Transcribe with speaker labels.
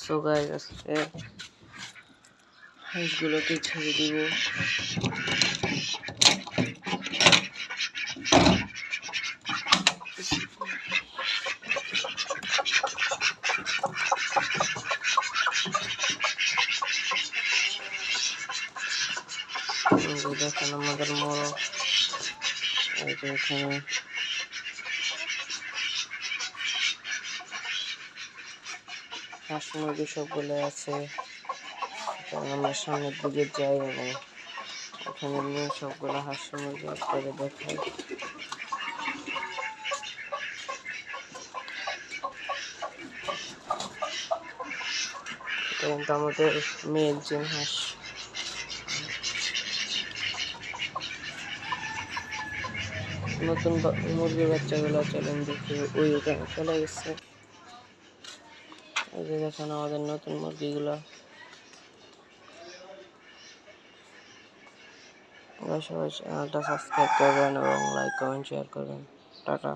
Speaker 1: So guys আজকে হাঁসগুলোকে ছেড়ে দিব। দেখেন আমাদের মোরগ এখানে হাঁস মুরগি সবগুলো আছে। আমরা সামনের দিকে যাই এবং এখানে নিয়ে সবগুলো হাঁস মুরগি করে দেখাই। এটা কিন্তু আমাদের মেল জিন হাঁস। নতুন মুরগির বাচ্চাগুলো চলেন দেখি। ওই ওখানে চলে গেছে। এই যে দেখেন আমাদের নতুন মুরগিগুলো। সবাই চ্যানেলটা সাবস্ক্রাইব করবেন এবং লাইক কমেন্ট শেয়ার করবেন। টাটা।